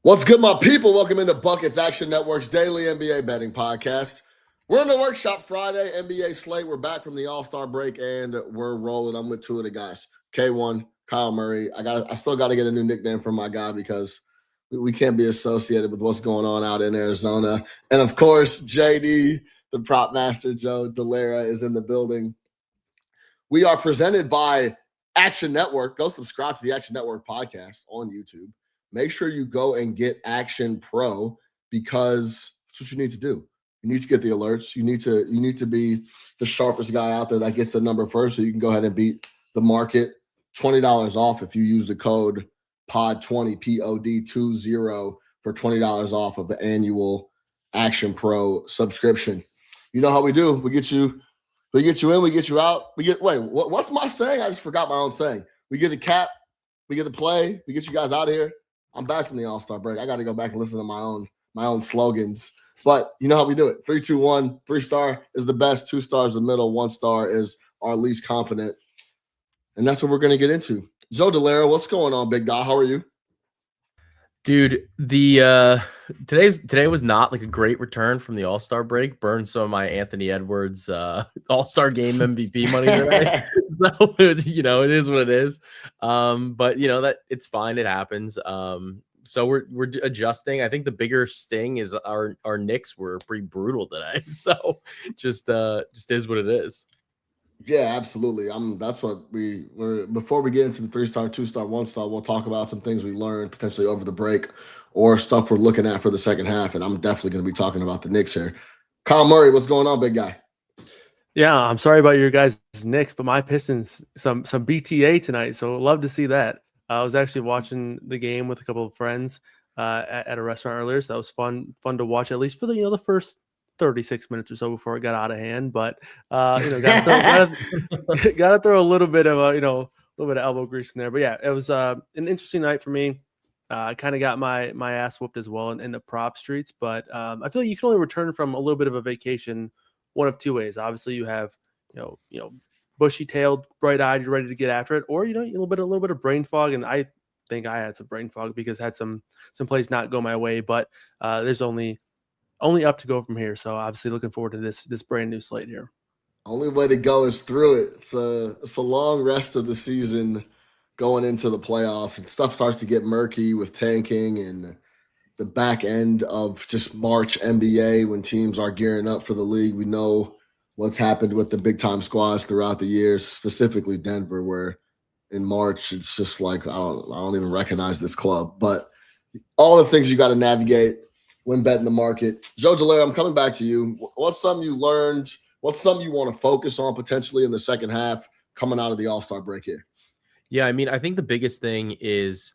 What's good, my people? Welcome into Buckets Action Network's daily NBA betting podcast. We're in the workshop Friday, NBA slate. We're back from the All-Star break, and we're rolling. I'm with two of the guys, K1, Kyle Murray. I still got to get a new nickname for my guy because we can't be associated with what's going on out in Arizona. And, of course, JD, the prop master, Joe Dellera, is in the building. We are presented by Action Network. Go subscribe to the Action Network podcast on YouTube. Make sure you go and get Action Pro because that's what you need to do. You need to get the alerts. You need to be the sharpest guy out there that gets the number first so you can go ahead and beat the market. $20 off if you use the code POD20, POD20 for $20 off of the annual Action Pro subscription. You know how we do. We get you in, we get you out. What's my saying? I just forgot my own saying. We get the cap, we get the play, we get you guys out of here. I'm back from the All-Star break. I got to go back and listen to my own slogans. But you know how we do it. 3, 2, 1. 3-star is the best. 2 stars the middle. 1 star is our least confident. And that's what we're going to get into. Joe Dellera, what's going on, big guy? How are you? Dude, today was not like a great return from the All-Star break. Burned some of my Anthony Edwards All-Star game MVP money today. So it is what it is. But that it's fine. It happens. So we're adjusting. I think the bigger sting is our Knicks were pretty brutal today. So just is what it is. Yeah, absolutely. That's what we're before we get into the 3-star, 2-star, 1-star, we'll talk about some things we learned potentially over the break or stuff we're looking at for the second half. And I'm definitely going to be talking about the Knicks here. Kyle Murray, what's going on, big guy? Yeah, I'm sorry about your guys' Knicks, but my Pistons, some BTA tonight. So love to see that. I was actually watching the game with a couple of friends at a restaurant earlier. So that was fun to watch, at least for the first 36 minutes or so before it got out of hand, but got to throw a little bit of little bit of elbow grease in there. But yeah, it was an interesting night for me. I kind of got my ass whooped as well in the prop streets, but I feel like you can only return from a little bit of a vacation one of two ways. Obviously, you have bushy-tailed, bright-eyed, you're ready to get after it, or a little bit of brain fog, and I think I had some brain fog because I had some plays not go my way, but there's only up to go from here. So obviously looking forward to this brand new slate here. Only way to go is through it. It's a long rest of the season going into the playoffs, and stuff starts to get murky with tanking and the back end of just March NBA when teams are gearing up for the league. We know what's happened with the big time squads throughout the years, specifically Denver, where in March it's just like I don't even recognize this club. But all the things you got to navigate when betting the market. Joe Dellera, I'm coming back to you. What's something you learned? What's something you want to focus on potentially in the second half coming out of the All-Star break here? Yeah, I mean, I think the biggest thing is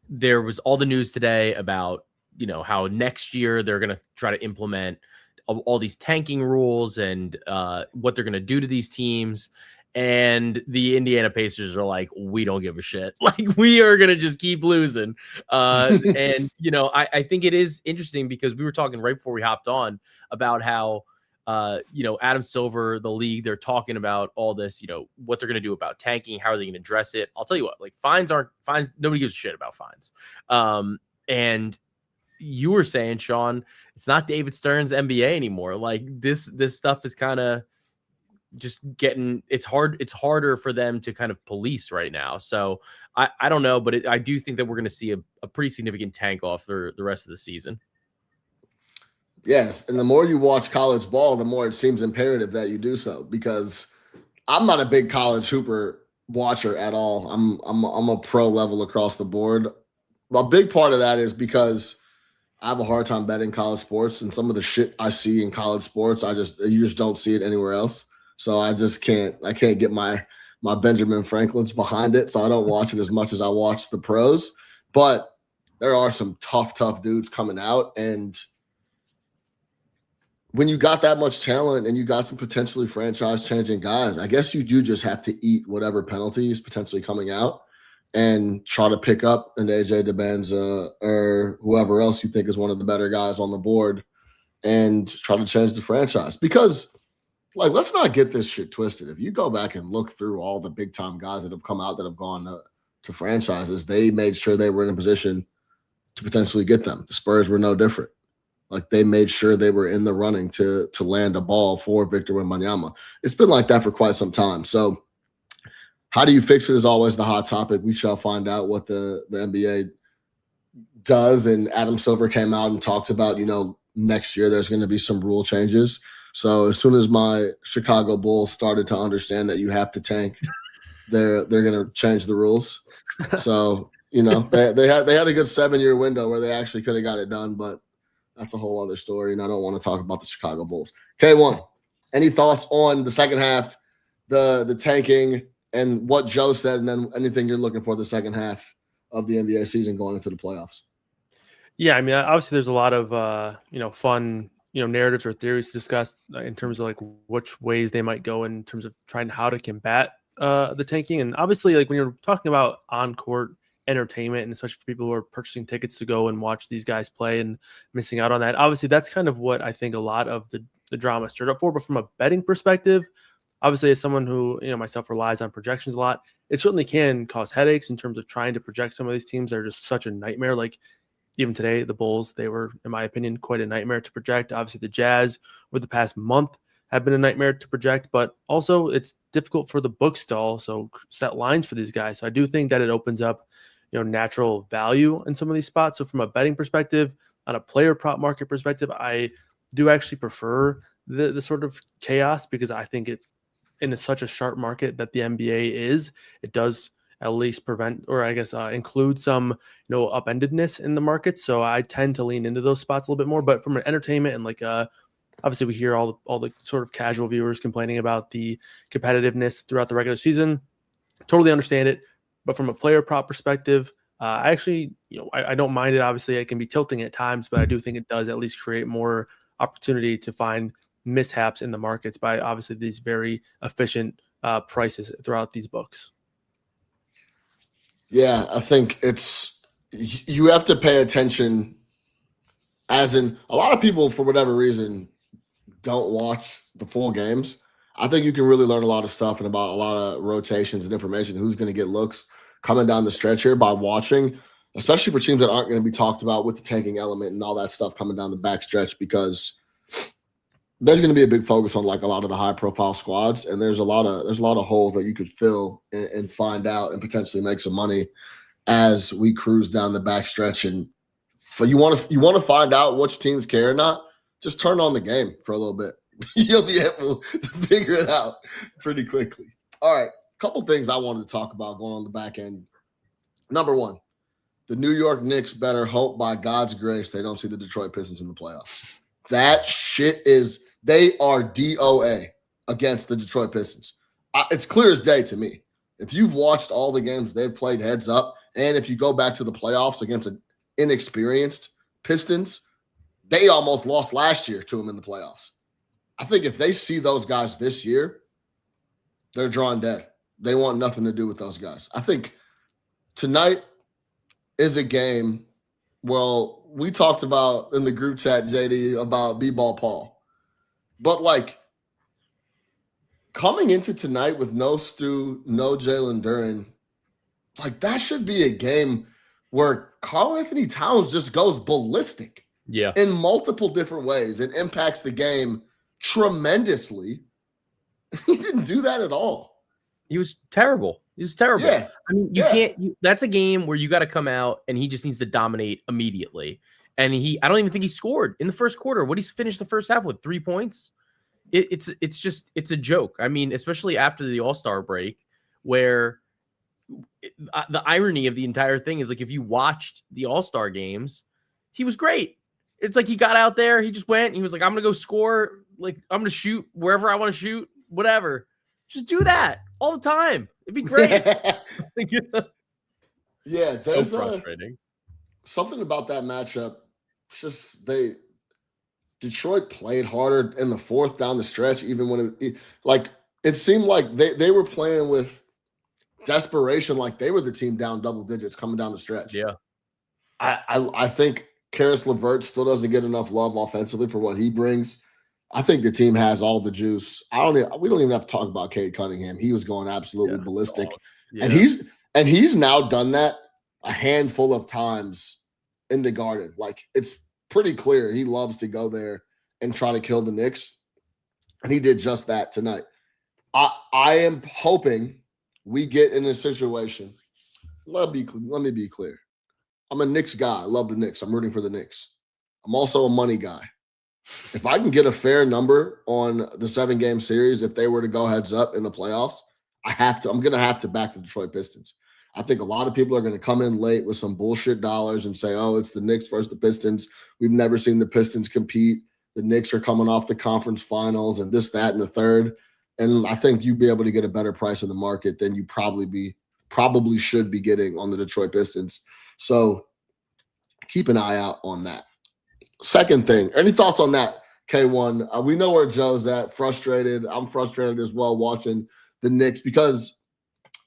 there was all the news today about, how next year they're going to try to implement all these tanking rules and what they're going to do to these teams. And the Indiana Pacers are like, we don't give a shit. Like, we are going to just keep losing. And, I think it is interesting because we were talking right before we hopped on about how, Adam Silver, the league, they're talking about all this, what they're going to do about tanking. How are they going to address it? I'll tell you what, like fines. Nobody gives a shit about fines. And you were saying, Sean, it's not David Stern's NBA anymore. Like this stuff is kind of just it's harder for them to kind of police right now. So I don't know, but I do think that we're going to see a pretty significant tank off for the rest of the season. Yes, and the more you watch college ball, the more it seems imperative that you do so, because I'm not a big college hooper watcher at all. I'm a pro level across the board. A big part of that is because I have a hard time betting college sports, and some of the shit I see in college sports, you just don't see it anywhere else. So I can't get my Benjamin Franklins behind it. So I don't watch it as much as I watch the pros, but there are some tough dudes coming out. And when you got that much talent and you got some potentially franchise changing guys, I guess you do just have to eat whatever penalty is potentially coming out and try to pick up an AJ DeBenza or whoever else you think is one of the better guys on the board and try to change the franchise. Because, like, let's not get this shit twisted. If you go back and look through all the big-time guys that have come out that have gone to franchises, they made sure they were in a position to potentially get them. The Spurs were no different. Like, they made sure they were in the running to land a ball for Victor Wembanyama. It's been like that for quite some time. So how do you fix it is always the hot topic. We shall find out what the NBA does. And Adam Silver came out and talked about, next year there's going to be some rule changes. So as soon as my Chicago Bulls started to understand that you have to tank, they're going to change the rules. So, they had a good 7-year window where they actually could have got it done, but that's a whole other story, and I don't want to talk about the Chicago Bulls. K1, any thoughts on the second half, the tanking, and what Joe said, and then anything you're looking for the second half of the NBA season going into the playoffs? Yeah, I mean, obviously there's a lot of fun narratives or theories to discuss in terms of like which ways they might go in terms of trying how to combat the tanking. And obviously, like when you're talking about on-court entertainment, and especially for people who are purchasing tickets to go and watch these guys play and missing out on that, obviously that's kind of what I think a lot of the drama stirred up for. But from a betting perspective, obviously as someone who myself relies on projections a lot, it certainly can cause headaches in terms of trying to project some of these teams that are just such a nightmare. Like even today, the Bulls, they were, in my opinion, quite a nightmare to project. Obviously the Jazz over the past month have been a nightmare to project, but also it's difficult for the books to also set lines for these guys. So I do think that it opens up natural value in some of these spots. So from a betting perspective, on a player prop market perspective, I do actually prefer the sort of chaos, because I think it, in such a sharp market that the NBA is, it does at least prevent, or I guess include some upendedness in the markets. So I tend to lean into those spots a little bit more. But from an entertainment and like obviously we hear all the sort of casual viewers complaining about the competitiveness throughout the regular season. Totally understand it. But from a player prop perspective, I actually, I don't mind it. Obviously, it can be tilting at times, but I do think it does at least create more opportunity to find mishaps in the markets by obviously these very efficient prices throughout these books. Yeah, I think you have to pay attention, as in a lot of people, for whatever reason, don't watch the full games. I think you can really learn a lot of stuff and about a lot of rotations and information, who's going to get looks coming down the stretch here by watching, especially for teams that aren't going to be talked about with the tanking element and all that stuff coming down the back stretch, because there's going to be a big focus on like a lot of the high profile squads. And there's a lot of holes that you could fill and find out and potentially make some money as we cruise down the back stretch. And you want to find out which teams care or not, just turn on the game for a little bit. You'll be able to figure it out pretty quickly. All right. A couple things I wanted to talk about going on the back end. Number one, the New York Knicks better hope by God's grace they don't see the Detroit Pistons in the playoffs. That shit is, they are DOA against the Detroit Pistons. It's clear as day to me. If you've watched all the games they've played heads up, and if you go back to the playoffs against an inexperienced Pistons, they almost lost last year to them in the playoffs. I think if they see those guys this year, they're drawn dead. They want nothing to do with those guys. I think tonight is a game. Well, we talked about in the group chat, JD, about B-Ball Paul. But like coming into tonight with no Stu, no Jalen Duren, like that should be a game where Karl-Anthony Towns just goes ballistic. Yeah. In multiple different ways. It impacts the game tremendously. He didn't do that at all. He was terrible. Yeah. I mean, you can't. That's a game where you got to come out and he just needs to dominate immediately. And I don't even think he scored in the first quarter. What he's finished the first half with 3 points. It's a joke. I mean, especially after the All-Star break, where the irony of the entire thing is like if you watched the All-Star games, he was great. It's like he got out there, he just went, he was like, I'm going to go score, like I'm going to shoot wherever I want to shoot, whatever. Just do that all the time. It'd be great. Yeah, so frustrating. Something about that matchup. Just Detroit played harder in the fourth down the stretch, even when it seemed like they were playing with desperation, like they were the team down double digits coming down the stretch. Yeah. I think Karis LeVert still doesn't get enough love offensively for what he brings. I think the team has all the juice. We don't even have to talk about Cade Cunningham. He was going absolutely ballistic. Yeah. And he's now done that a handful of times in the Garden. Like, it's pretty clear he loves to go there and try to kill the Knicks. And he did just that tonight. I am hoping we get in a situation. Let me be clear. I'm a Knicks guy. I love the Knicks. I'm rooting for the Knicks. I'm also a money guy. If I can get a fair number on the 7-game series, if they were to go heads up in the playoffs, I'm going to have to back the Detroit Pistons. I think a lot of people are going to come in late with some bullshit dollars and say, oh, it's the Knicks versus the Pistons. We've never seen the Pistons compete. The Knicks are coming off the conference finals and this, that, and the third. And I think you'd be able to get a better price in the market than you probably should be getting on the Detroit Pistons. So keep an eye out on that. Second thing, any thoughts on that, K1? We know where Joe's at, frustrated. I'm frustrated as well watching the Knicks because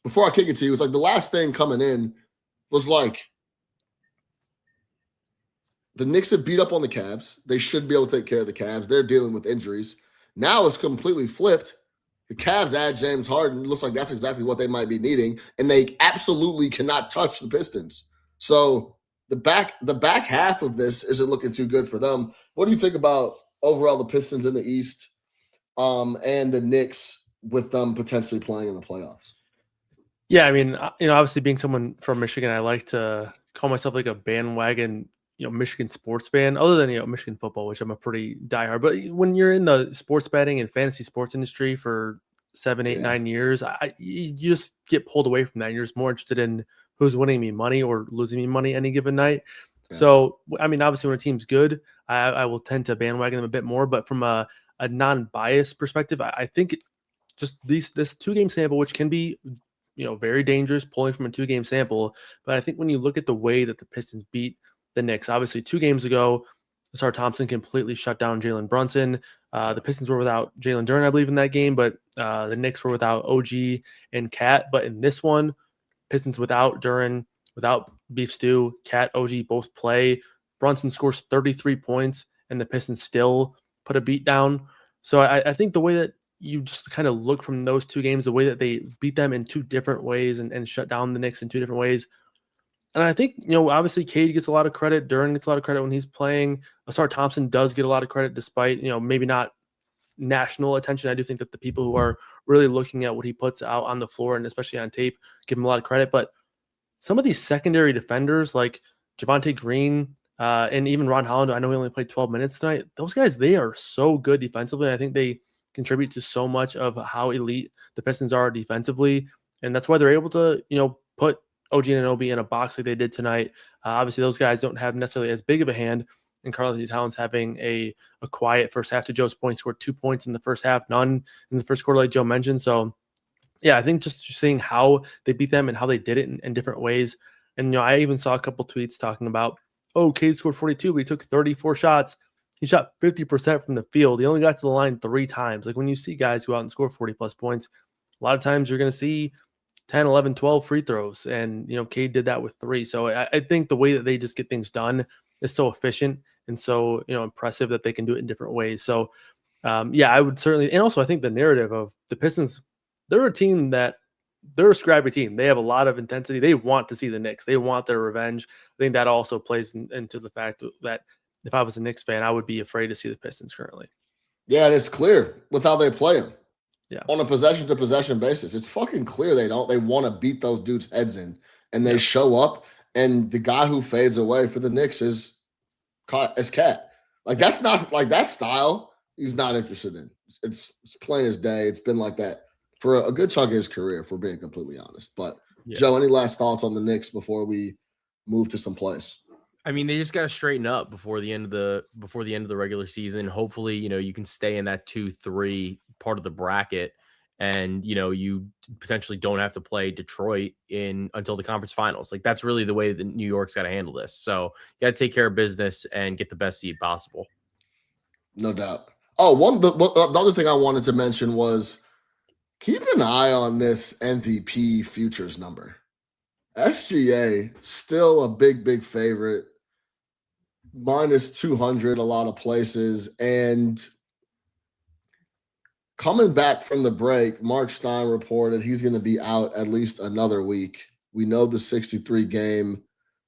before I kick it to you, it's like the last thing coming in was like the Knicks have beat up on the Cavs. They should be able to take care of the Cavs. They're dealing with injuries. Now it's completely flipped. The Cavs add James Harden. It looks like that's exactly what they might be needing, and they absolutely cannot touch the Pistons. So the back half of this isn't looking too good for them. What do you think about overall the Pistons in the East and the Knicks with them potentially playing in the playoffs? Yeah, I mean, obviously being someone from Michigan, I like to call myself like a bandwagon, Michigan sports fan, other than, Michigan football, which I'm a pretty diehard. But when you're in the sports betting and fantasy sports industry for 7, 8, 9 years, you just get pulled away from that. You're just more interested in who's winning me money or losing me money any given night. Yeah. So, I mean, obviously when a team's good, I will tend to bandwagon them a bit more. But from a non-biased perspective, I think just this 2-game sample, which can be, very dangerous pulling from a 2-game sample. But I think when you look at the way that the Pistons beat the Knicks, obviously 2 games ago, Ausar Thompson completely shut down Jalen Brunson. The Pistons were without Jalen Duren, I believe, in that game, but the Knicks were without OG and Cat. But in this one, Pistons without Duren, without Beef Stew, Cat, OG both play. Brunson scores 33 points, and the Pistons still put a beat down. So I think the way that you just kind of look from those 2 games, the way that they beat them in 2 different ways and shut down the Knicks in 2 different ways. And I think, obviously Cade gets a lot of credit. Duren gets a lot of credit when he's playing. Ausar Thompson does get a lot of credit despite, maybe not national attention. I do think that the people who are really looking at what he puts out on the floor and especially on tape give him a lot of credit. But some of these secondary defenders like Javonte Green and even Ron Holland, I know he only played 12 minutes tonight. Those guys, they are so good defensively. I think they contribute to so much of how elite the Pistons are defensively. And that's why they're able to, put OG Anunoby in a box like they did tonight. Obviously, those guys don't have necessarily as big of a hand. And Karl-Anthony Towns having a quiet first half. To Joe's point, scored 2 points in the first half, none in the first quarter, like Joe mentioned. So, yeah, I think just seeing how they beat them and how they did it in different ways. And, I even saw a couple tweets talking about, Cade scored 42, but he took 34 shots. He shot 50% from the field. He only got to the line 3 times. Like when you see guys go out and score 40-plus points, a lot of times you're going to see 10, 11, 12 free throws. And, Cade did that with 3. So I think the way that they just get things done is so efficient and so, impressive that they can do it in different ways. So, I would certainly – and also I think the narrative of the Pistons, they're a scrappy team. They have a lot of intensity. They want to see the Knicks. They want their revenge. I think that also plays into the fact that if I was a Knicks fan, I would be afraid to see the Pistons currently. Yeah, and it's clear with how they play them. Yeah. On a possession-to-possession basis. It's fucking clear they want to beat those dudes' heads in, and they show up, and the guy who fades away for the Knicks is Cat. Like, that's not – like, that style he's not interested in. It's plain as day. It's been like that for a good chunk of his career, if we're being completely honest. But, Joe, any last thoughts on the Knicks before we move to some plays? I mean, they just got to straighten up before the end of the regular season. Hopefully, you can stay in that 2-3 part of the bracket, and you potentially don't have to play Detroit until the conference finals. Like, that's really the way that New York's got to handle this. So you got to take care of business and get the best seed possible. No doubt. Oh, the other thing I wanted to mention was keep an eye on this MVP futures number. SGA still a big favorite. Minus 200 a lot of places. And coming back from the break, Mark Stein reported he's going to be out at least another week. We know the 63 game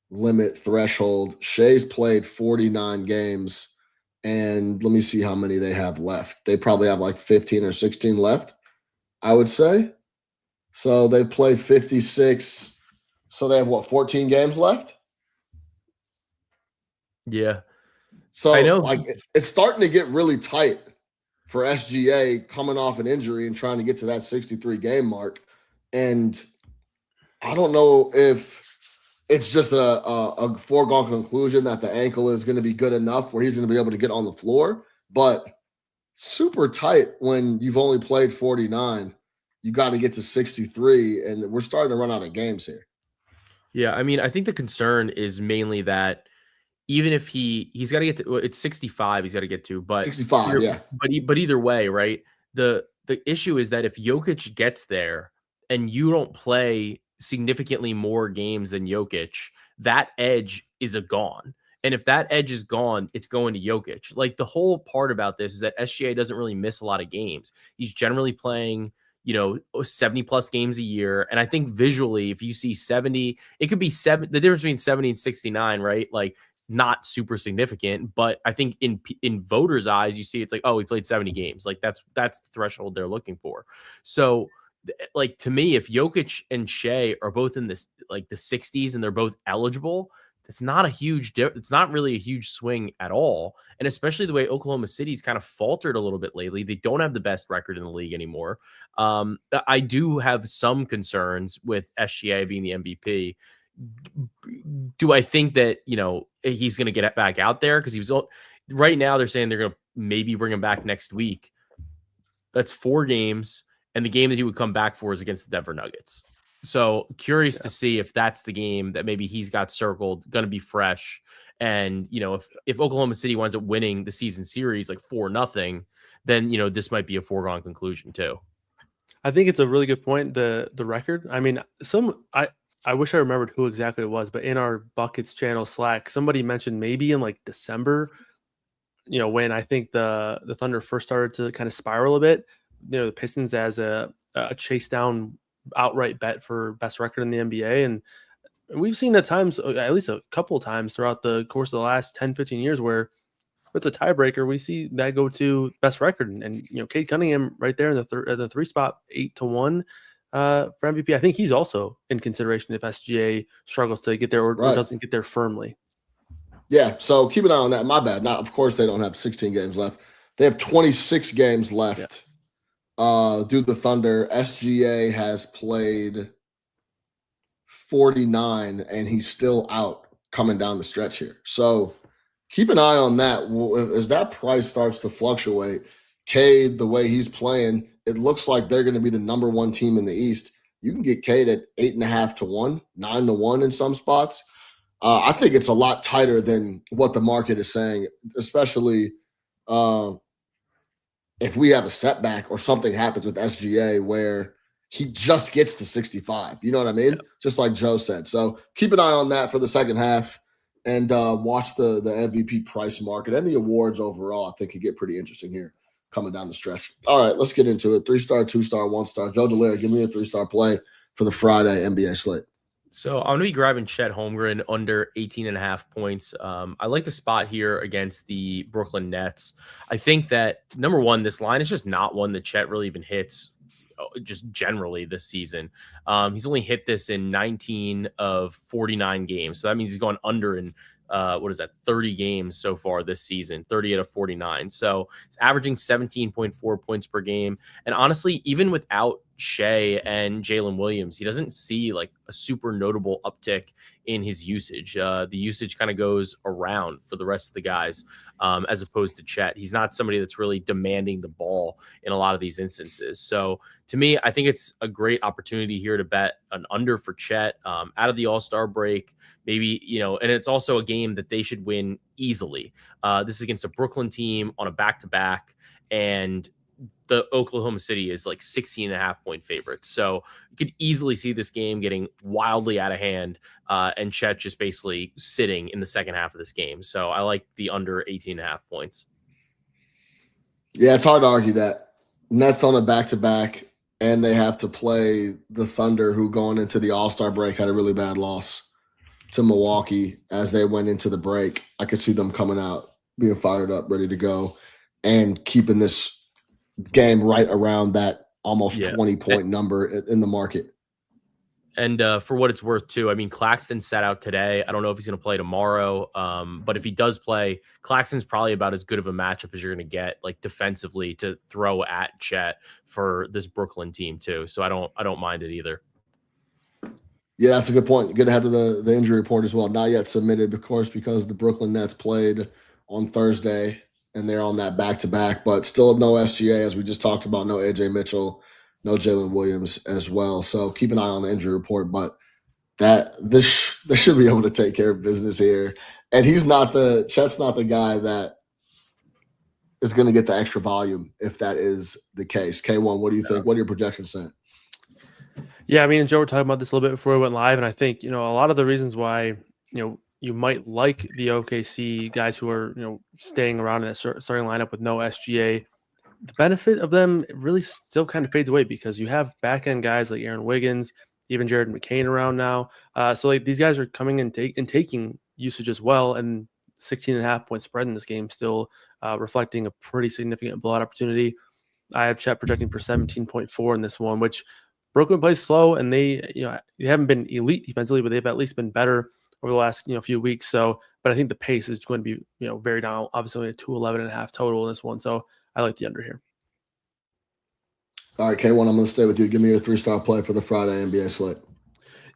limit threshold. Shea's played 49 games, and let me see how many they have left. They probably have like 15 or 16 left, I would say. So they've played 56. So they have, 14 games left? Yeah. So I know. like it's starting to get really tight for SGA coming off an injury and trying to get to that 63 game mark. And I don't know if it's just a foregone conclusion that the ankle is going to be good enough where he's going to be able to get on the floor, but super tight when you've only played 49. You got to get to 63, and we're starting to run out of games here. Yeah, I mean, I think the concern is mainly that even if he's got to get to, it's 65 he's got to get to, but 65, yeah. But either way, right? The issue is that if Jokic gets there and you don't play significantly more games than Jokic, that edge is gone. And if that edge is gone, it's going to Jokic. Like the whole part about this is that SGA doesn't really miss a lot of games. He's generally playing 70 plus games a year. And I think visually, if you see 70, it could be the difference between 70 and 69, right? Like not super significant, but I think in voters' eyes, you see it's like, oh, he played 70 games. Like that's the threshold they're looking for. So like to me, if Jokic and Shea are both in this like the 60s and they're both eligible, it's not it's not really a huge swing at all. And especially the way Oklahoma City's kind of faltered a little bit lately. They don't have the best record in the league anymore. I do have some concerns with SGA being the MVP. Do I think that, he's going to get back out there? Because right now they're saying they're going to maybe bring him back next week. That's 4 games. And the game that he would come back for is against the Denver Nuggets. So curious to see if that's the game that maybe he's got circled, going to be fresh. And, if Oklahoma City winds up winning the season series like 4-0, then, this might be a foregone conclusion too. I think it's a really good point. The record. I mean, I wish I remembered who exactly it was, but in our Buckets channel Slack, somebody mentioned maybe in like December, when I think the Thunder first started to kind of spiral a bit, the Pistons as a chase down outright bet for best record in the NBA. And we've seen at times, at least a couple of times throughout the course of the last 10, 15 years, where if it's a tiebreaker, we see that go to best record. And Cade Cunningham right there in the 3 spot, 8-1 for MVP. I think he's also in consideration if SGA struggles to get there or doesn't get there firmly. Yeah, so keep an eye on that. My bad. Now, of course, they don't have 16 games left. They have 26 games left. Yeah. Due to the Thunder, SGA has played 49, and he's still out coming down the stretch here. So keep an eye on that. As that price starts to fluctuate, Cade, the way he's playing, it looks like they're going to be the number 1 team in the East. You can get Cade at 8.5-1, 9-1 in some spots. I think it's a lot tighter than what the market is saying, especially if we have a setback or something happens with SGA where he just gets to 65. You know what I mean? Yeah. Just like Joe said. So keep an eye on that for the second half and watch the MVP price market and the awards overall. I think could get pretty interesting here coming down the stretch. All right, let's get into it. 3-star, 2-star, 1-star. Joe Dellera, give me a 3-star play for the Friday NBA slate. So I'm going to be grabbing Chet Holmgren under 18.5 points. I like the spot here against the Brooklyn Nets. I think that, number one, this line is just not one that Chet really even hits just generally this season. He's only hit this in 19 of 49 games. So that means he's gone under in 30 games so far this season, 30 out of 49. So it's averaging 17.4 points per game. And honestly, even without Shea and Jalen Williams, he doesn't see like a super notable uptick in his usage. The usage kind of goes around for the rest of the guys, as opposed to Chet. He's not somebody that's really demanding the ball in a lot of these instances. So to me, I think it's a great opportunity here to bet an under for Chet out of the All-Star break. Maybe, and it's also a game that they should win easily. This is against a Brooklyn team on a back-to-back, and the Oklahoma City is like 16.5 point favorites. So you could easily see this game getting wildly out of hand and Chet just basically sitting in the second half of this game. So I like the under 18.5 points. Yeah, it's hard to argue that. Nets on a back-to-back, and they have to play the Thunder, who going into the All-Star break had a really bad loss. to Milwaukee as they went into the break. I could see them coming out, being fired up, ready to go, and keeping this game right around that almost 20-point number in the market. And for what it's worth, too, I mean, Claxton sat out today. I don't know if he's going to play tomorrow, but if he does play, Claxton's probably about as good of a matchup as you're going to get, like defensively, to throw at Chet for this Brooklyn team too. So I don't mind it either. Yeah, that's a good point. Good to have the injury report as well. Not yet submitted, of course, because the Brooklyn Nets played on Thursday and they're on that back-to-back, but still no SGA, as we just talked about, no AJ Mitchell, no Jalen Williams as well. So keep an eye on the injury report, but this should be able to take care of business here. And Chet's not the guy that is going to get the extra volume if that is the case. K1, what do you think? What are your projections saying? Yeah, I mean, Joe, we're talking about this a little bit before we went live, and I think, a lot of the reasons why, you might like the OKC guys who are, staying around in that starting lineup with no SGA, the benefit of them really still kind of fades away because you have back-end guys like Aaron Wiggins, even Jared McCain around now. So like these guys are coming and taking usage as well, and 16.5-point spread in this game still reflecting a pretty significant blowout opportunity. I have Chet projecting for 17.4 in this one, which Brooklyn plays slow, and they haven't been elite defensively, but they've at least been better over the last few weeks. So, but I think the pace is going to be very down. Obviously, a 211.5 total in this one, so I like the under here. All right, K1, I'm going to stay with you. Give me your 3-star play for the Friday NBA slate.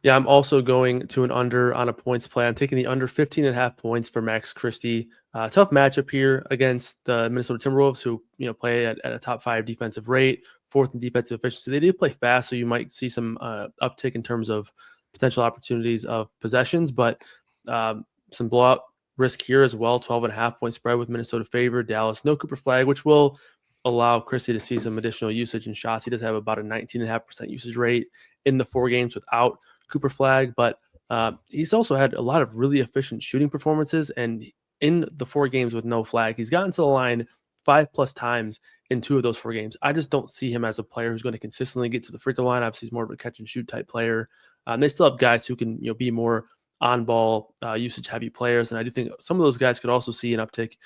Yeah, I'm also going to an under on a points play. I'm taking the under 15.5 points for Max Christie. Tough matchup here against the Minnesota Timberwolves, who play at a top 5 defensive rate, 4th in defensive efficiency. They do play fast, so you might see some uptick in terms of potential opportunities of possessions, but some blowout risk here as well. 12.5-point spread with Minnesota favored. Dallas, no Cooper Flag, which will allow Christie to see some additional usage in shots. He does have about a 19.5% usage rate in the 4 games without Cooper Flag, but he's also had a lot of really efficient shooting performances, and in the 4 games with no Flag, he's gotten to the line 5+ times in 2 of those 4 games. I just don't see him as a player who's going to consistently get to the free throw line. Obviously, he's more of a catch and shoot type player. They still have guys who can be more on ball usage heavy players, and I do think some of those guys could also see an uptick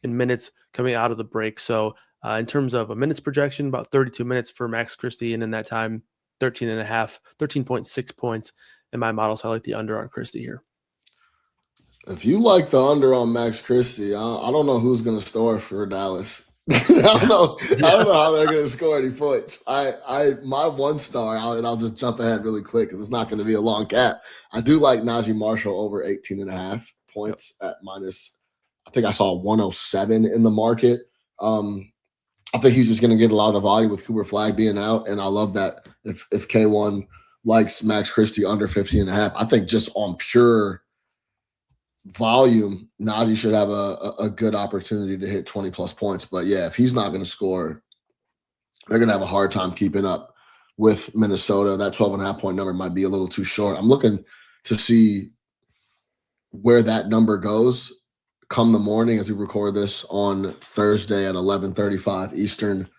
in minutes coming out of the break. So in terms of a minutes projection, about 32 minutes for Max Christie, and in that time 13.6 points in my model. So I like the under on Christie here. If you like the under on Max Christie, I don't know who's going to score for Dallas. I don't know how they're going to score any points. My 1-star, and I'll just jump ahead really quick because it's not going to be a long cap. I do like Najee Marshall over 18.5 points at minus. I think I saw 107 in the market. I think he's just going to get a lot of the volume with Cooper Flag being out, and I love that. If K1 likes Max Christie under 15.5, I think just on pure volume, Najee should have a good opportunity to hit 20+ points. But yeah, if he's not going to score, they're going to have a hard time keeping up with Minnesota. That 12.5-point number might be a little too short. I'm looking to see where that number goes come the morning as we record this on Thursday at 11:35 Eastern.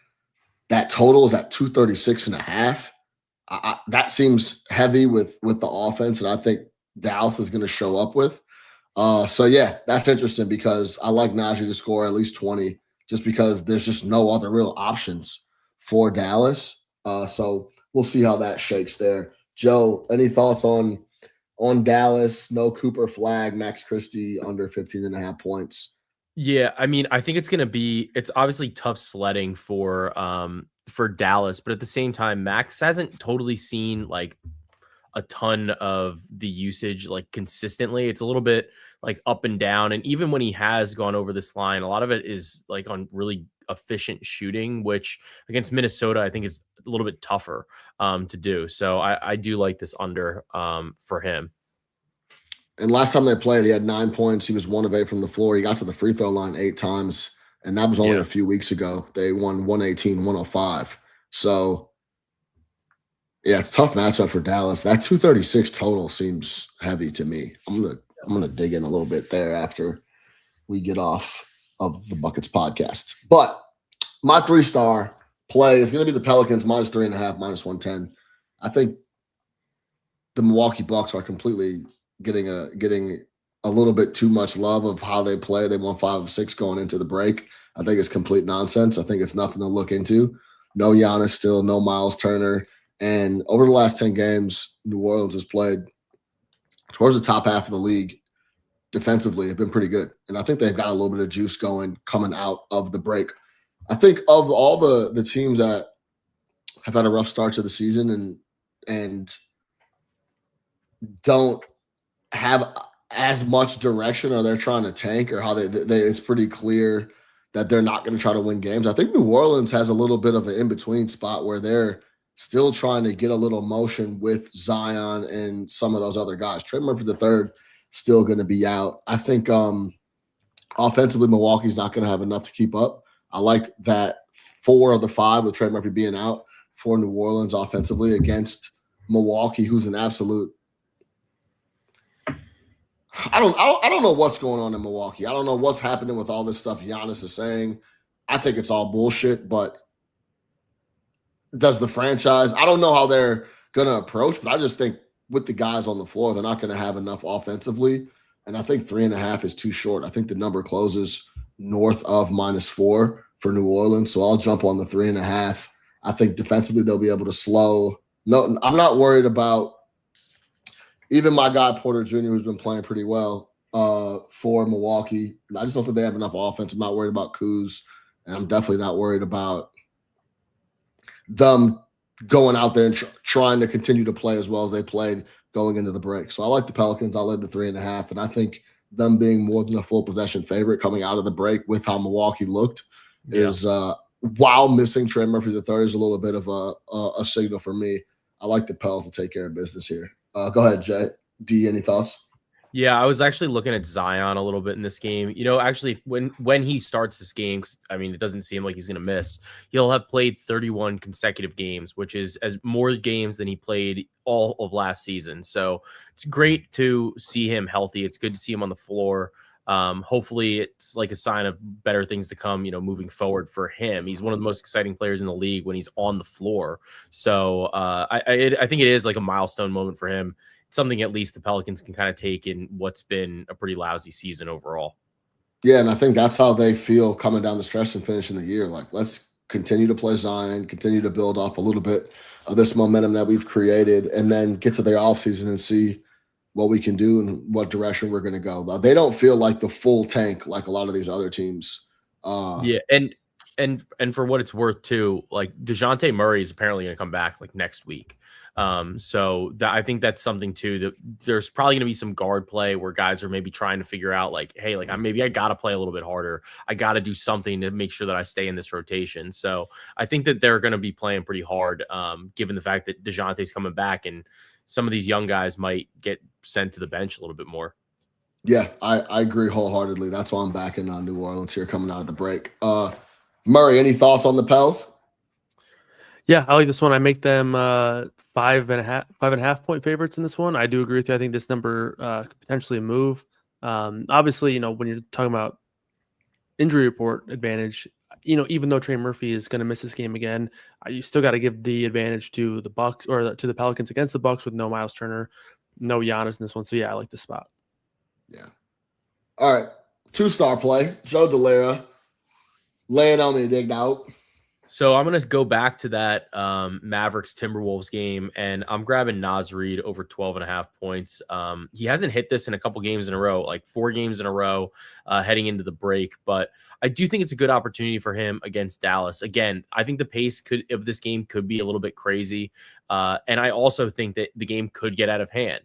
That total is at 236.5. That seems heavy with the offense, and I think Dallas is going to show up with. So yeah, that's interesting because I like Najee to score at least 20, just because there's just no other real options for Dallas. So we'll see how that shakes there. Joe, any thoughts on Dallas? No Cooper Flag, Max Christie under 15.5 points. Yeah, I mean, I think it's obviously tough sledding for Dallas, but at the same time, Max hasn't totally seen like a ton of the usage like consistently. It's a little bit like up and down, and even when he has gone over this line, a lot of it is like on really efficient shooting, which against Minnesota I think is a little bit tougher to do. So I do like this under for him. And last time they played, he had 9 points. He was 1 of 8 from the floor. He got to the free throw line 8 times, and that was only a few weeks ago. They won 118-105. So, yeah, it's a tough matchup for Dallas. That 236 total seems heavy to me. I'm gonna dig in a little bit there after we get off of the Buckets podcast. But my 3-star play is going to be the Pelicans minus 3.5, minus 110. I think the Milwaukee Bucks are completely getting a little bit too much love of how they play. They won 5 of 6 going into the break. I think it's complete nonsense. I think it's nothing to look into. No Giannis still, no Miles Turner. And over the last 10 games, New Orleans has played towards the top half of the league defensively. Have been pretty good. And I think they've got a little bit of juice going coming out of the break. I think of all the teams that have had a rough start to the season and don't have as much direction, or they're trying to tank, or how they it's pretty clear that they're not going to try to win games. I think New Orleans has a little bit of an in-between spot where they're still trying to get a little motion with Zion and some of those other guys. Trey Murphy III still going to be out. I think offensively, Milwaukee's not going to have enough to keep up. I like that 4 of the 5 with Trey Murphy being out for New Orleans offensively against Milwaukee, who's an absolute – I don't know what's going on in Milwaukee. I don't know what's happening with all this stuff Giannis is saying. I think it's all bullshit, but does the franchise – I don't know how they're going to approach, but I just think with the guys on the floor, they're not going to have enough offensively, and I think 3.5 is too short. I think the number closes north of -4 for New Orleans, so I'll jump on the 3.5. I think defensively they'll be able to slow. No, I'm not worried about even my guy Porter Jr., who's been playing pretty well for Milwaukee. I just don't think they have enough offense. I'm not worried about Kuz, and I'm definitely not worried about them going out there and trying to continue to play as well as they played going into the break. So I like the Pelicans. I like the 3.5, and I think them being more than a full possession favorite coming out of the break with how Milwaukee looked is while missing Trey Murphy III is a little bit of a signal for me. I like the Pels to take care of business here. Go ahead, Jay. D, any thoughts? Yeah, I was actually looking at Zion a little bit in this game. You know, actually, when he starts this game, I mean, it doesn't seem like he's going to miss. He'll have played 31 consecutive games, which is as more games than he played all of last season. So it's great to see him healthy. It's good to see him on the floor. Hopefully, it's like a sign of better things to come, you know, moving forward for him. He's one of the most exciting players in the league when he's on the floor. So I think it is like a milestone moment for him. Something at least the Pelicans can kind of take in what's been a pretty lousy season overall. Yeah, and I think that's how they feel coming down the stretch and finishing the year. Like, let's continue to play Zion, continue to build off a little bit of this momentum that we've created, and then get to the offseason and see what we can do and what direction we're going to go. They don't feel like the full tank like a lot of these other teams. Yeah, and for what it's worth too, like DeJounte Murray is apparently going to come back like next week. So I think that's something too, that there's probably going to be some guard play where guys are maybe trying to figure out like, hey, like I got to play a little bit harder. I got to do something to make sure that I stay in this rotation. So I think that they're going to be playing pretty hard, given the fact that DeJounte's coming back and some of these young guys might get sent to the bench a little bit more. Yeah, I agree wholeheartedly. That's why I'm backing on New Orleans here coming out of the break. Murray, any thoughts on the Pels? Yeah, I like this one. I make them 5.5 point favorites in this one. I do agree with you. I think this number could potentially move. Obviously, you know, when you're talking about injury report advantage, you know, even though Trey Murphy is going to miss this game again, you still got to give the advantage to the Bucks or to the Pelicans against the Bucks with no Miles Turner, no Giannis in this one. So yeah, I like this spot. Yeah. All right. 2-star play. Joe Dellera. Lay it on me, digged out. So I'm going to go back to that Mavericks Timberwolves game, and I'm grabbing Naz Reid over 12.5 points. He hasn't hit this in a couple games in a row, like 4 games in a row heading into the break, but I do think it's a good opportunity for him against Dallas. Again, I think the pace of this game could be a little bit crazy, and I also think that the game could get out of hand,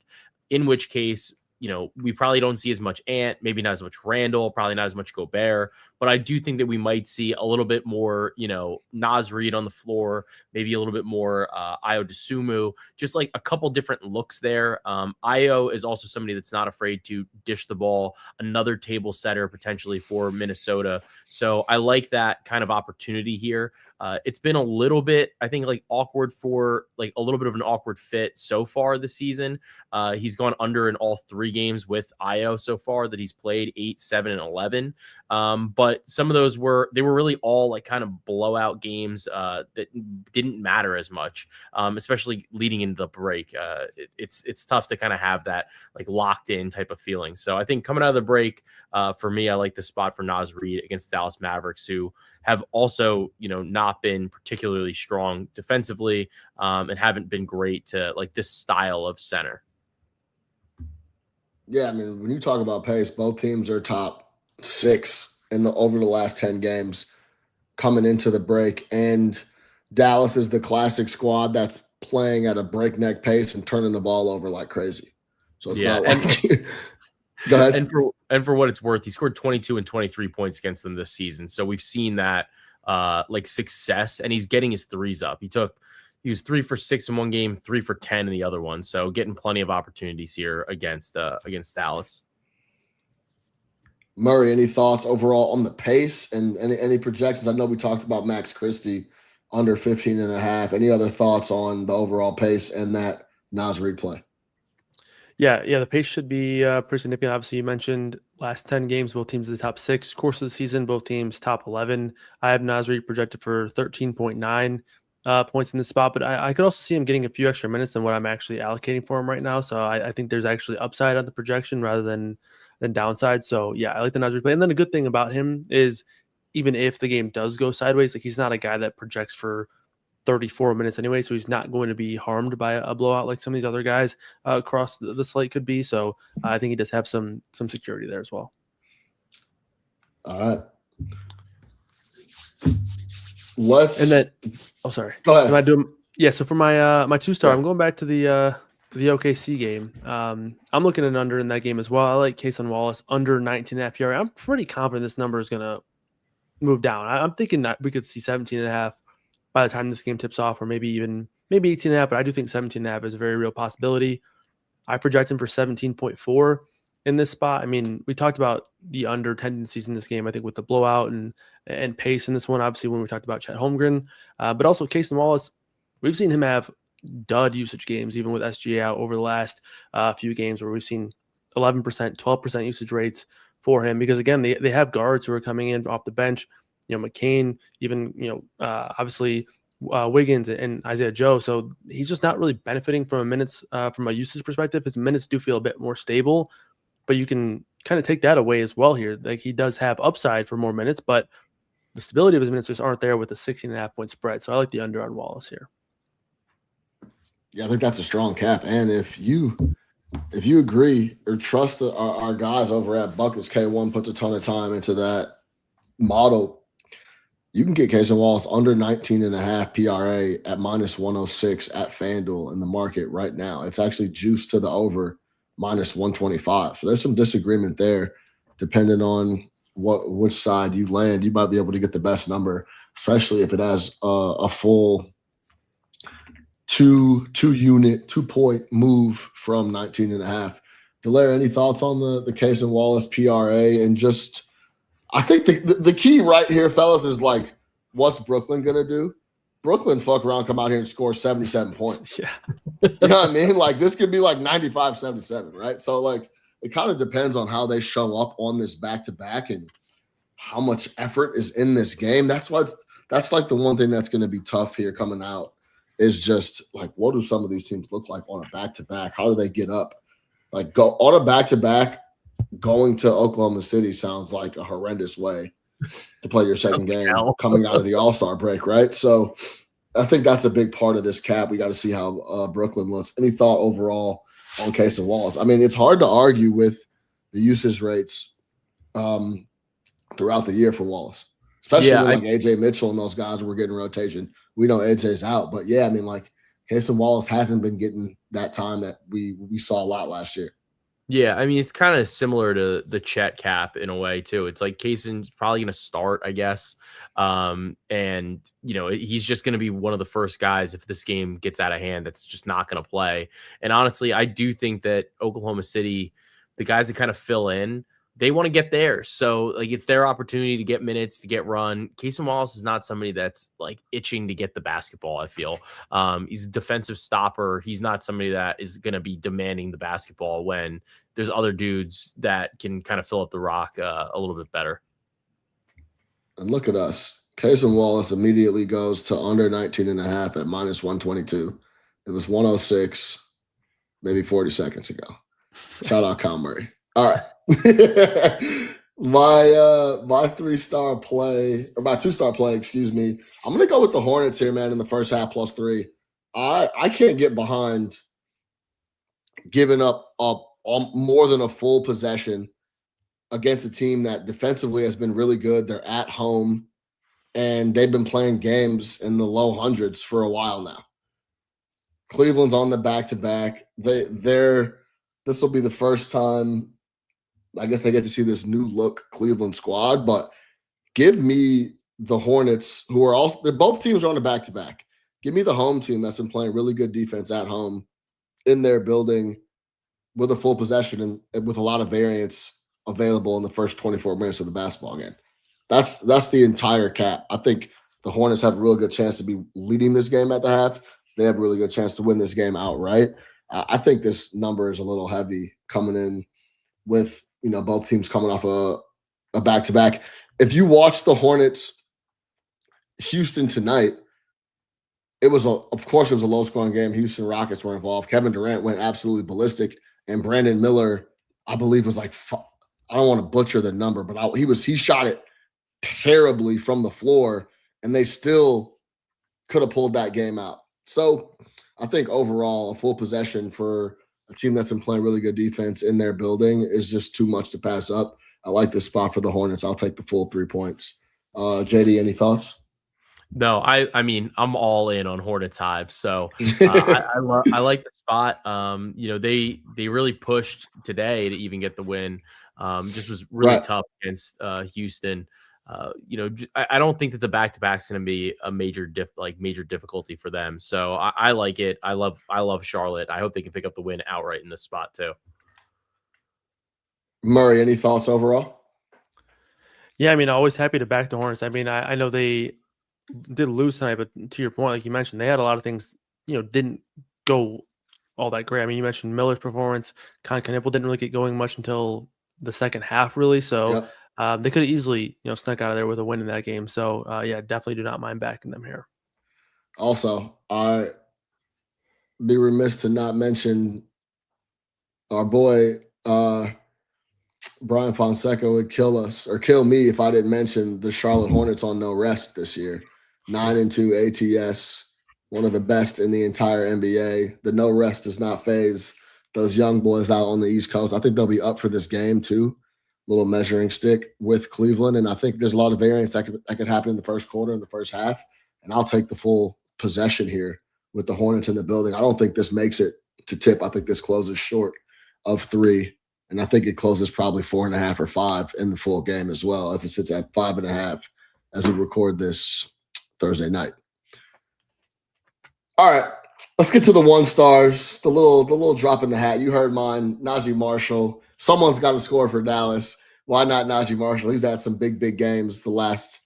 in which case, you know, we probably don't see as much Ant, maybe not as much Randall, probably not as much Gobert, but I do think that we might see a little bit more, you know, Naz Reid on the floor, maybe a little bit more Ayo Dosunmu, just like a couple different looks there. Ayo is also somebody that's not afraid to dish the ball, another table setter potentially for Minnesota. So I like that kind of opportunity here. It's been a little bit, I think, like awkward for like a little bit of an awkward fit so far this season. He's gone under in all 3 games with Io so far that he's played, 8, 7, and 11. But some of those were really all like kind of blowout games that didn't matter as much, especially leading into the break. It's tough to kind of have that like locked in type of feeling. So I think coming out of the break, for me, I like the spot for Naz Reid against Dallas Mavericks, who have also, not been particularly strong defensively, and haven't been great to like this style of center. Yeah, I mean, when you talk about pace, both teams are top 6 over the last 10 games coming into the break, and Dallas is the classic squad that's playing at a breakneck pace and turning the ball over like crazy. So it's not like go ahead. And for what it's worth, he scored 22 and 23 points against them this season. So we've seen that like success, and he's getting his threes up. He was 3 for 6 in one game, 3 for 10 in the other one. So getting plenty of opportunities here against Dallas. Murray, any thoughts overall on the pace and any projections? I know we talked about Max Christie under 15.5. Any other thoughts on the overall pace and that Naz Reid play? Yeah, the pace should be pretty significant. Obviously, you mentioned last 10 games, both teams in the top 6. Course of the season, both teams top 11. I have Naz Reid projected for 13.9 points in this spot, but I could also see him getting a few extra minutes than what I'm actually allocating for him right now. So I think there's actually upside on the projection rather than downside. So yeah, I like the Naz Reid play. And then a good thing about him is even if the game does go sideways, like he's not a guy that projects for 34 minutes anyway, so he's not going to be harmed by a blowout like some of these other guys across the slate could be. So I think he does have some security there as well. All right. Sorry. Go ahead. Am I doing? Yeah. So for my 2-star, I'm going back to the OKC game. I'm looking at under in that game as well. I like Cason Wallace under 19.5 PRA. I'm pretty confident this number is going to move down. I'm thinking that we could see 17.5 by the time this game tips off, or maybe 18.5, but I do think 17.5 is a very real possibility. I project him for 17.4 in this spot. I mean, we talked about the under tendencies in this game, I think, with the blowout and pace in this one, obviously, when we talked about Chet Holmgren, but also Cason Wallace. We've seen him have dud usage games, even with SGA out over the last few games, where we've seen 11%, 12% usage rates for him, because again, they have guards who are coming in off the bench, McCain, even, obviously Wiggins and Isaiah Joe. So he's just not really benefiting from from a usage perspective. His minutes do feel a bit more stable, but you can kind of take that away as well here. Like, he does have upside for more minutes, but the stability of his minutes just aren't there with the 16.5 point spread. So I like the under on Wallace here. Yeah, I think that's a strong cap. And if you agree or trust our guys over at Buckets, K1 puts a ton of time into that model. You can get Cason Wallace under 19.5 PRA at -106 at FanDuel in the market right now. It's actually juiced to the over -125. So there's some disagreement there, depending on which side you land. You might be able to get the best number, especially if it has a full 2-point move from 19.5. Dellera, any thoughts on the Cason Wallace PRA? And just, I think the key right here, fellas, is like, what's Brooklyn going to do? Brooklyn fuck around, come out here and score 77 points. Yeah. You know what I mean? Like, this could be like 95-77, right? So, like, it kind of depends on how they show up on this back-to-back and how much effort is in this game. That's like the one thing that's going to be tough here coming out, is just like, what do some of these teams look like on a back-to-back? How do they get up? Like, go on a back-to-back, going to Oklahoma City sounds like a horrendous way to play your second game coming out of the All-Star break, right? So I think that's a big part of this cap. We got to see how Brooklyn looks. Any thought overall on Cason Wallace? I mean, it's hard to argue with the usage rates throughout the year for Wallace, especially when like AJ Mitchell and those guys were getting rotation. We know AJ's out, but yeah, I mean, like, Cason Wallace hasn't been getting that time that we saw a lot last year. Yeah, I mean, it's kind of similar to the Chet cap in a way too. It's like Cason's probably going to start, I guess. And, he's just going to be one of the first guys, if this game gets out of hand, that's just not going to play. And honestly, I do think that Oklahoma City, the guys that kind of fill in, they want to get there. So like it's their opportunity to get minutes, to get run. Casey Wallace is not somebody that's like itching to get the basketball, I feel. He's a defensive stopper. He's not somebody that is going to be demanding the basketball when there's other dudes that can kind of fill up the rock a little bit better. And look at us. Casey Wallace immediately goes to under 19.5 at minus 122. It was 106 maybe 40 seconds ago. Shout out Kyle Murray. All right. my 3-star play, or my 2-star play, excuse me. I'm gonna go with the Hornets here, man, in the first half +3. I can't get behind giving up more than a full possession against a team that defensively has been really good. They're at home, and they've been playing games in the low hundreds for a while now. Cleveland's on the back-to-back. This will be the first time I guess they get to see this new look Cleveland squad, but give me the Hornets, who are also, both teams are on the back-to-back. Give me the home team that's been playing really good defense at home in their building with a full possession and with a lot of variance available in the first 24 minutes of the basketball game. That's the entire cap. I think the Hornets have a really good chance to be leading this game at the half. They have a really good chance to win this game outright. I think this number is a little heavy coming in with, both teams coming off a back-to-back. If you watch the Hornets Houston tonight, of course it was a low-scoring game. Houston Rockets were involved. Kevin Durant went absolutely ballistic, and Brandon Miller, I believe, was like, I don't want to butcher the number, but he shot it terribly from the floor, and they still could have pulled that game out. So I think overall, a full possession for a team that's been playing really good defense in their building is just too much to pass up. I like this spot for the Hornets. I'll take the full 3 points. JD, any thoughts? No, I mean, I'm all in on Hornets Hive. So I like the spot. They really pushed today to even get the win. Just was really tough against Houston. I don't think that the back-to-back is going to be a major difficulty for them. So I like it. I love Charlotte. I hope they can pick up the win outright in this spot too. Murray, any thoughts overall? Yeah, I mean, always happy to back the Hornets. I mean, I know they did lose tonight, but to your point, like you mentioned, they had a lot of things, didn't go all that great. I mean, you mentioned Miller's performance. Knippel didn't really get going much until the second half, really. So they could have easily, snuck out of there with a win in that game. So, definitely do not mind backing them here. Also, I'd be remiss to not mention our boy Brian Fonseca would kill us or kill me if I didn't mention the Charlotte Hornets on no rest this year. 9-2 ATS, one of the best in the entire NBA. The no rest does not phase those young boys out on the East Coast. I think they'll be up for this game too. Little measuring stick with Cleveland, and I think there's a lot of variance that could happen in the first quarter, in the first half, and I'll take the full possession here with the Hornets in the building. I don't think this makes it to tip. I think this closes short of 3, and I think it closes probably 4.5 or 5 in the full game as well, as it sits at 5.5 as we record this Thursday night. All right, let's get to the 1-stars, the little drop in the hat. You heard mine, Najee Marshall. Someone's got to score for Dallas. Why not Najee Marshall? He's had some big games the last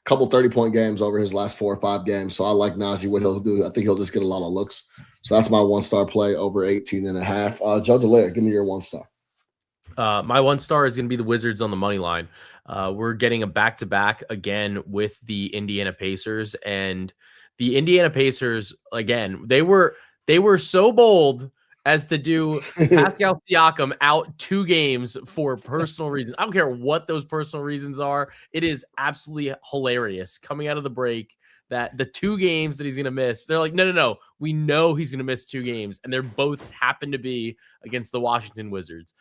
couple 30-point games over his last 4 or 5 games. So I like Najee, what he'll do. I think he'll just get a lot of looks. So that's my 1-star play over 18.5. Joe Dellera, give me your 1-star. My 1-star is going to be the Wizards on the money line. We're getting a back-to-back again with the Indiana Pacers, and the Indiana Pacers, again, they were so bold as to do Pascal Siakam out 2 games for personal reasons. I don't care what those personal reasons are. It is absolutely hilarious coming out of the break that the 2 games that he's going to miss, they're like, no. We know he's going to miss 2 games, and they're both happen to be against the Washington Wizards.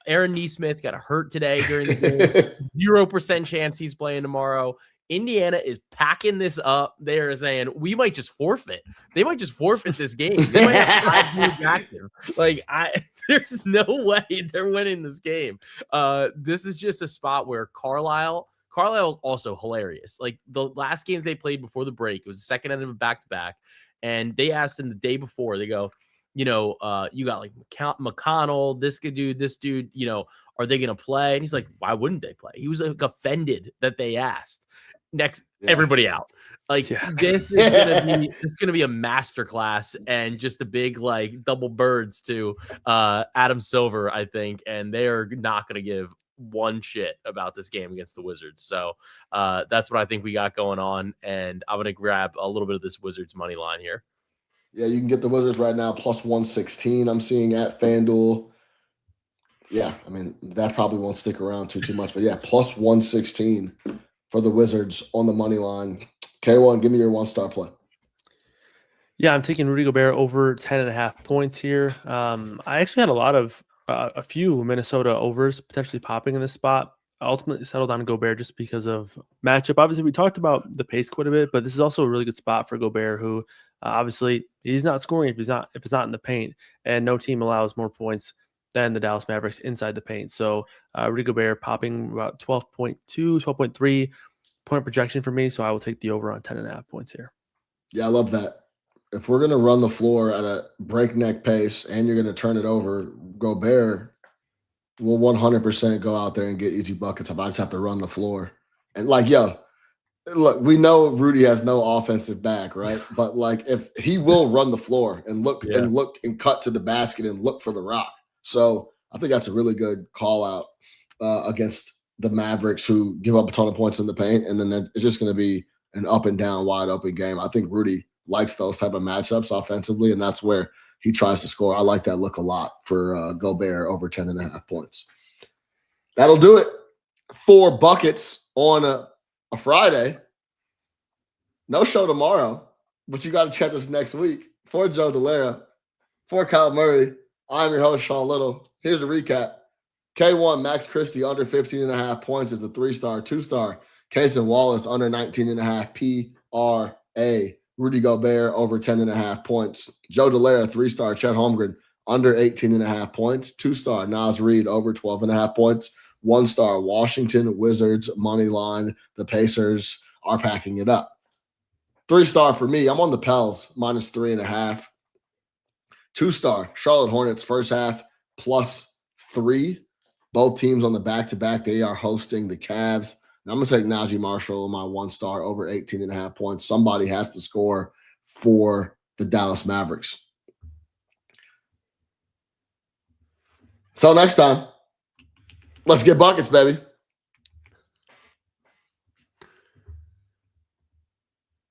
Aaron Nesmith got hurt today during the game. 0% chance he's playing tomorrow. Indiana is packing this up. They are saying we might just forfeit. They might just forfeit this game. They might have 5 moves active. There's no way they're winning this game. This is just a spot where Carlisle's also hilarious. Like the last game they played before the break, it was the second end of a back-to-back, and they asked him the day before. They go, you got like McConnell, this dude, are they going to play? And he's like, why wouldn't they play? He was like offended that they asked. Next, everybody out. Like this is gonna be a masterclass and just a big like double birds to Adam Silver, I think, and they are not gonna give one shit about this game against the Wizards. So that's what I think we got going on, and I'm gonna grab a little bit of this Wizards money line here. Yeah, you can get the Wizards right now plus 116. I'm seeing at FanDuel. Yeah, I mean that probably won't stick around too much, but yeah, plus 116 for the Wizards on the money line. K1, give me your 1-star play. Yeah, I'm taking Rudy Gobert over 10.5 points here. I actually had a few Minnesota overs potentially popping in this spot. I ultimately settled on Gobert just because of matchup. Obviously, we talked about the pace quite a bit, but this is also a really good spot for Gobert, who obviously he's not scoring if it's not in the paint, and no team allows more points than the Dallas Mavericks inside the paint. So Rudy Gobert popping about 12.2, 12.3 point projection for me. So I will take the over on 10.5 points here. Yeah, I love that. If we're going to run the floor at a breakneck pace and you're going to turn it over, Gobert will 100% go out there and get easy buckets if I just have to run the floor. And look, we know Rudy has no offensive back, right? But like if he will run the floor and look and cut to the basket and look for the rock. So I think that's a really good call out against the Mavericks, who give up a ton of points in the paint, and then it's just going to be an up and down, wide open game. I think Rudy likes those type of matchups offensively, and that's where he tries to score. I like that look a lot for Gobert over 10.5 points. That'll do it for buckets on a Friday. No show tomorrow, but you got to check us next week. For Joe Dellera, for Kyle Murray, I'm your host, Sean Little. Here's a recap. K1, Max Christie, under 15.5 points is a 3-star. 2-star, Kaysen Wallace, under 19.5 PRA. Rudy Gobert, over 10.5 points. Joe Dellera, 3-star. Chet Holmgren, under 18.5 points. 2-star, Naz Reid, over 12.5 points. 1-star, Washington Wizards, money line. The Pacers are packing it up. 3-star for me, I'm on the Pels, minus 3.5. 2-star, Charlotte Hornets, first half, +3. Both teams on the back-to-back, they are hosting the Cavs. And I'm going to take Najee Marshall, my 1-star, over 18.5 points. Somebody has to score for the Dallas Mavericks. Until next time, let's get buckets, baby.